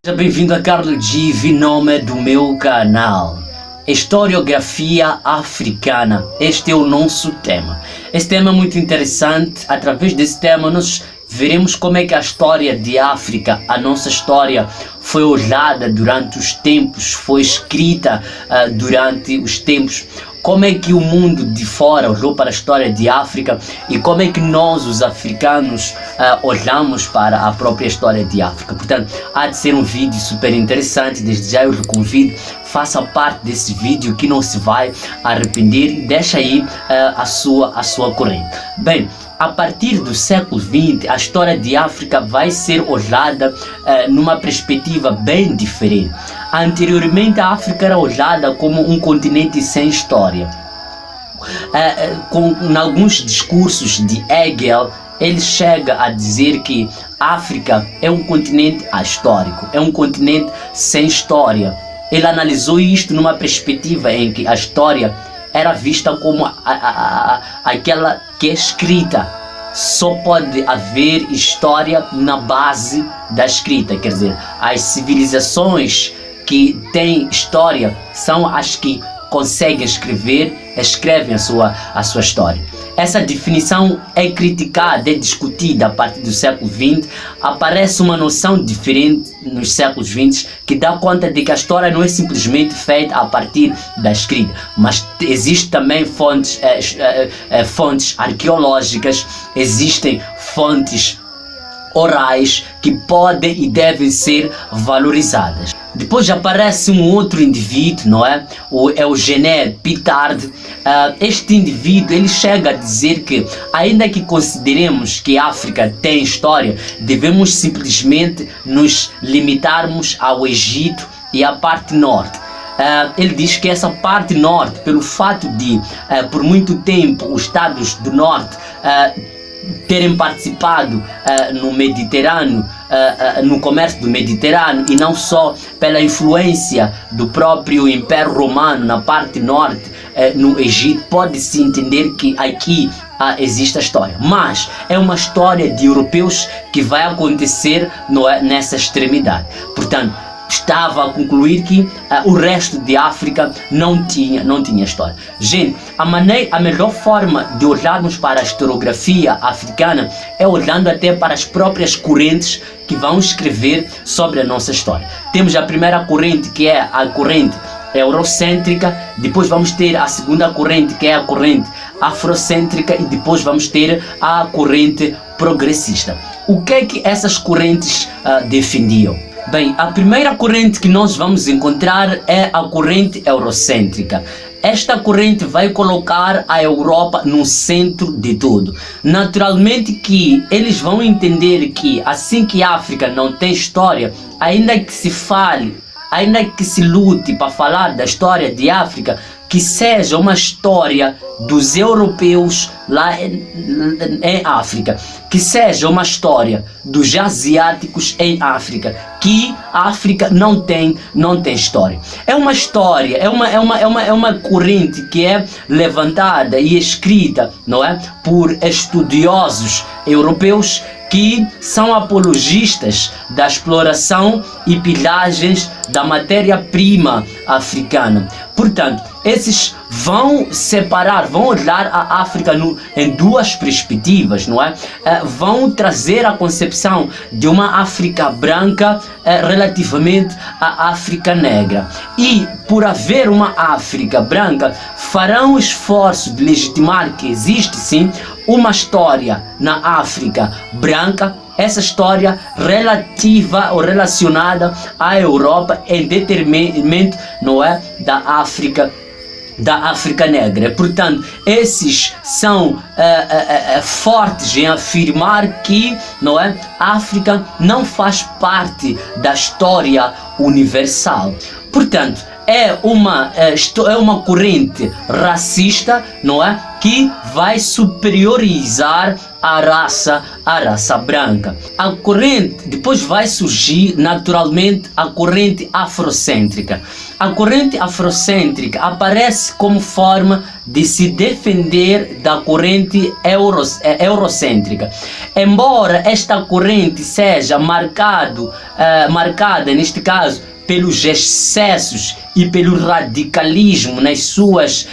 Seja bem-vindo a Carlos Givi, nome do meu canal. Historiografia africana. Este é o nosso tema. Este tema é muito interessante. Através desse tema nós veremos como é que a história de África, a nossa história, foi olhada durante os tempos, foi escrita durante os tempos. Como é que o mundo de fora olhou para a história de África e como é que nós, os africanos, olhamos para a própria história de África. Portanto, há de ser um vídeo super interessante. Desde já eu lhe convido, faça parte desse vídeo que não se vai arrepender e deixa aí a sua corrente. Bem, a partir do século XX, a história de África vai ser olhada numa perspectiva bem diferente. Anteriormente, a África era olhada como um continente sem história. Em alguns discursos de Hegel, ele chega a dizer que a África é um continente ahistórico, é um continente sem história. Ele analisou isto numa perspectiva em que a história era vista como aquela que é escrita. Só pode haver história na base da escrita, quer dizer, as civilizações que têm história são as que conseguem escrevem a sua história. Essa definição é criticada, é discutida a partir do século XX. Aparece uma noção diferente nos séculos XX que dá conta de que a história não é simplesmente feita a partir da escrita, mas existem também fontes arqueológicas, existem fontes orais que podem e devem ser valorizadas. Depois aparece um outro indivíduo, não é? O Eugène Pitard. Este indivíduo, ele chega a dizer que, ainda que consideremos que a África tem história, devemos simplesmente nos limitarmos ao Egito e à parte norte. Ele diz que essa parte norte, pelo fato de, por muito tempo, os Estados do Norte terem participado no Mediterrâneo, no comércio do Mediterrâneo, e não só pela influência do próprio Império Romano na parte norte, no Egito, pode-se entender que aqui existe a história. Mas é uma história de europeus que vai acontecer nessa extremidade. Portanto, estava a concluir que o resto de África não tinha história. Gente, a melhor forma de olharmos para a historiografia africana é olhando até para as próprias correntes que vão escrever sobre a nossa história. Temos a primeira corrente, que é a corrente eurocêntrica, depois vamos ter a segunda corrente, que é a corrente afrocêntrica, e depois vamos ter a corrente progressista. O que é que essas correntes defendiam? Bem, a primeira corrente que nós vamos encontrar é a corrente eurocêntrica. Esta corrente vai colocar a Europa no centro de tudo. Naturalmente que eles vão entender que, assim que a África não tem história, ainda que se fale, ainda que se lute para falar da história de África, que seja uma história dos europeus lá em África, que seja uma história dos asiáticos em África, que a África não tem história. É uma história, é uma corrente que é levantada e escrita, não é, por estudiosos europeus que são apologistas da exploração e pilhagens da matéria-prima africana. Portanto, esses vão separar, vão olhar a África em duas perspectivas, não é? Vão trazer a concepção de uma África branca relativamente à África negra. E, por haver uma África branca, farão esforço de legitimar que existe sim uma história na África branca, essa história relativa ou relacionada à Europa em detrimento, não é, da África negra. Portanto, esses são fortes em afirmar que, não é, a África não faz parte da história universal. Portanto, é uma corrente racista, não é, que vai superiorizar a raça branca. A corrente, depois vai surgir naturalmente a corrente afrocêntrica. A corrente afrocêntrica aparece como forma de se defender da corrente eurocêntrica. Embora esta corrente seja marcada, neste caso, pelos excessos e pelo radicalismo nas suas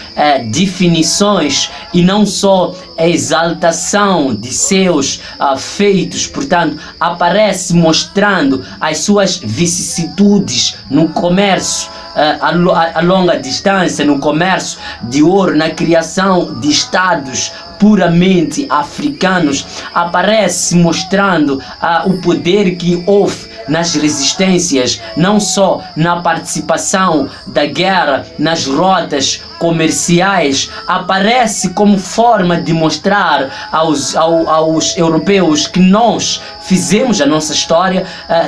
definições e não só a exaltação de seus feitos, portanto, aparece mostrando as suas vicissitudes no comércio a longa distância, no comércio de ouro, na criação de estados puramente africanos, aparece mostrando o poder que houve nas resistências, não só na participação da guerra, nas rotas comerciais, aparece como forma de mostrar aos europeus que nós fizemos a nossa história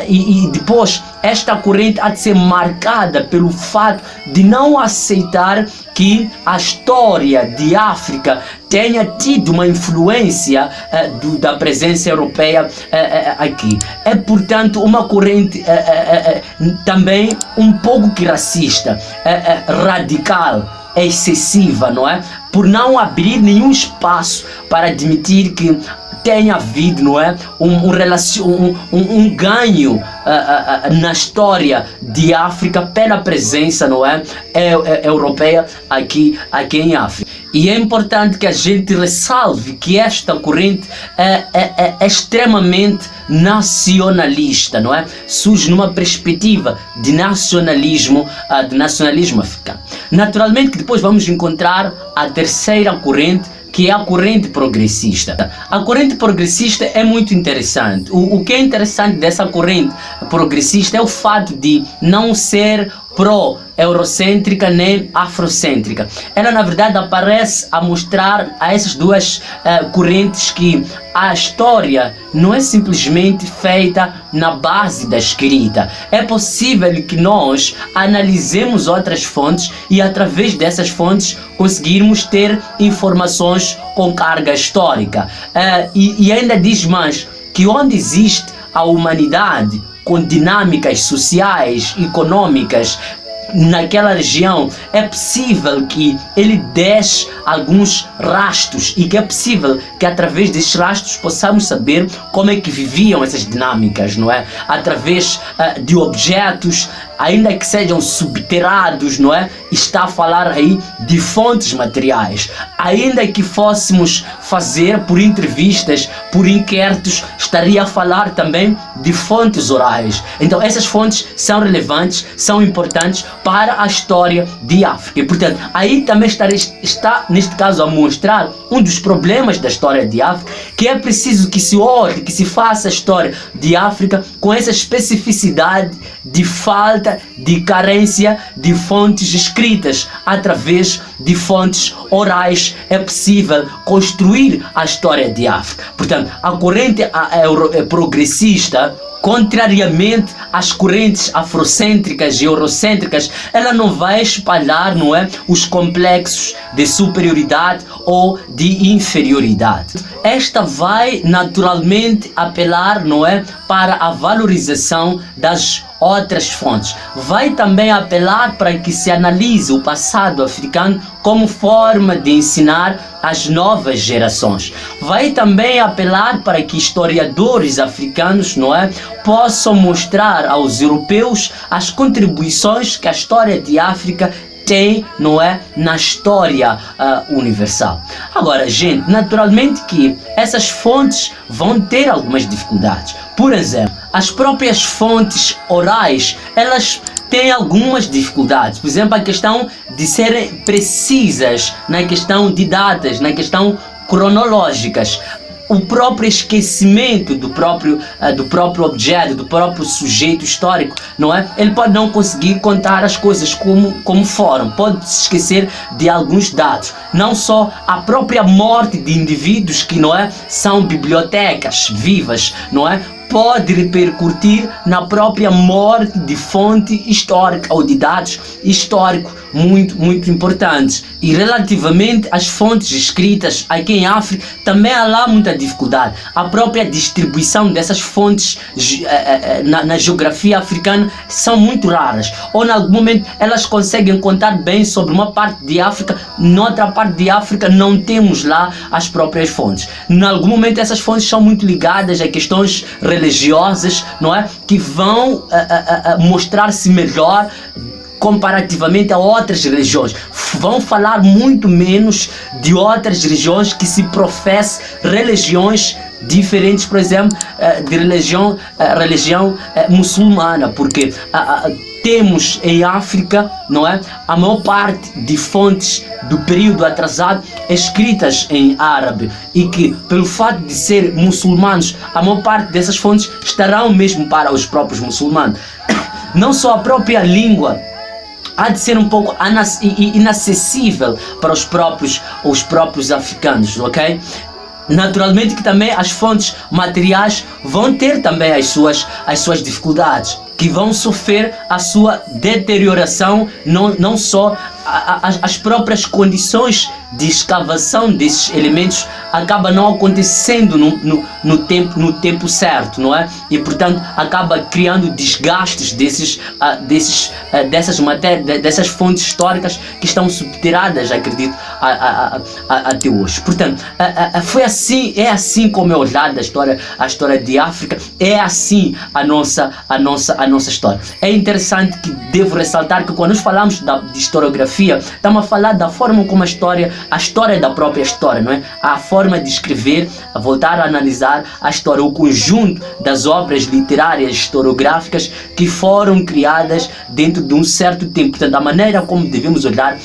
e depois esta corrente há de ser marcada pelo fato de não aceitar que a história de África tenha tido uma influência da presença europeia aqui. É, portanto, uma corrente também um pouco que racista, radical, excessiva, não é? Por não abrir nenhum espaço para admitir que tenha havido, não é, um ganho na história de África pela presença, não é, europeia aqui em África. E é importante que a gente ressalve que esta corrente é extremamente nacionalista, não é? Surge numa perspectiva de nacionalismo africano. Naturalmente que depois vamos encontrar a terceira corrente, que é a corrente progressista. A corrente progressista é muito interessante. O que é interessante dessa corrente progressista é o fato de não ser pró-eurocêntrica nem afrocêntrica. Ela, na verdade, aparece a mostrar a essas duas correntes que a história não é simplesmente feita na base da escrita. É possível que nós analisemos outras fontes e, através dessas fontes, conseguirmos ter informações com carga histórica. E ainda diz mais, que onde existe a humanidade com dinâmicas sociais, econômicas, naquela região, é possível que ele deixe alguns rastros e que é possível que através desses rastros possamos saber como é que viviam essas dinâmicas, não é? Através de objetos, ainda que sejam subterrados, não é? Está a falar aí de fontes materiais. Ainda que fôssemos fazer por entrevistas, por inquéritos, estaria a falar também de fontes orais. Então essas fontes são relevantes, são importantes para a história de África. E, portanto, aí também está neste caso a mostrar um dos problemas da história de África, que é preciso que se olhe, que se faça a história de África com essa especificidade de falta, de carência de fontes escritas. Através de fontes orais é possível construir a história de África. Portanto, a corrente progressista, contrariamente às correntes afrocêntricas e eurocêntricas, ela não vai espalhar, não é, os complexos de superioridade ou de inferioridade. Esta vai naturalmente apelar, não é, para a valorização das outras fontes. Vai também apelar para que se analise o passado africano como forma de ensinar às novas gerações. Vai também apelar para que historiadores africanos, não é, possam mostrar aos europeus as contribuições que a história de África tem, não é, na história universal. Agora, gente, naturalmente que essas fontes vão ter algumas dificuldades. Por exemplo, as próprias fontes orais, elas têm algumas dificuldades. Por exemplo, a questão de serem precisas na questão de datas, na questão cronológicas. O próprio esquecimento do próprio objeto, do próprio sujeito histórico, não é? Ele pode não conseguir contar as coisas como foram, pode se esquecer de alguns dados. Não só a própria morte de indivíduos que, não é, são bibliotecas vivas, não é? pode repercutir na própria morte de fonte histórica ou de dados históricos muito importantes. E relativamente às fontes escritas aqui em África, também há lá muita dificuldade. A própria distribuição dessas fontes na geografia africana são muito raras, ou em algum momento elas conseguem contar bem sobre uma parte de África, noutra parte de África não temos lá as próprias fontes. Em algum momento essas fontes são muito ligadas a questões religiosas, não é? Que vão mostrar-se melhor comparativamente a outras religiões. Vão falar muito menos de outras religiões que se professam religiões diferentes, por exemplo, de religião muçulmana, porque temos em África, não é, a maior parte de fontes do período atrasado escritas em árabe, e que pelo fato de ser muçulmanos, a maior parte dessas fontes estarão mesmo para os próprios muçulmanos. Não só a própria língua há de ser um pouco inacessível para os próprios africanos, ok? Naturalmente que também as fontes materiais vão ter também as suas dificuldades, que vão sofrer a sua deterioração, não só as próprias condições de escavação desses elementos acaba não acontecendo no tempo certo, não é? E portanto acaba criando desgastes dessas fontes históricas que estão subtiradas, acredito, até hoje. Portanto, é assim como é olhada a história de África, é assim a nossa história. É interessante que devo ressaltar que quando nós falamos de historiografia, estamos a falar da forma como a história da própria história, não é? A forma de escrever, a voltar a analisar a história, o conjunto das obras literárias historiográficas que foram criadas dentro de um certo tempo. Portanto, a maneira como devemos olhar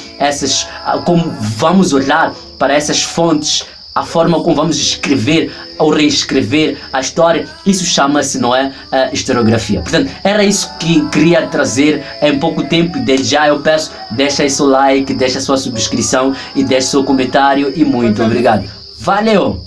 como vamos olhar para essas fontes, a forma como vamos escrever ou reescrever a história, isso chama-se, não é, historiografia. Portanto, era isso que queria trazer em pouco tempo, e desde já eu peço, deixa aí seu like, deixa a sua subscrição e deixa seu comentário, e muito obrigado. Valeu!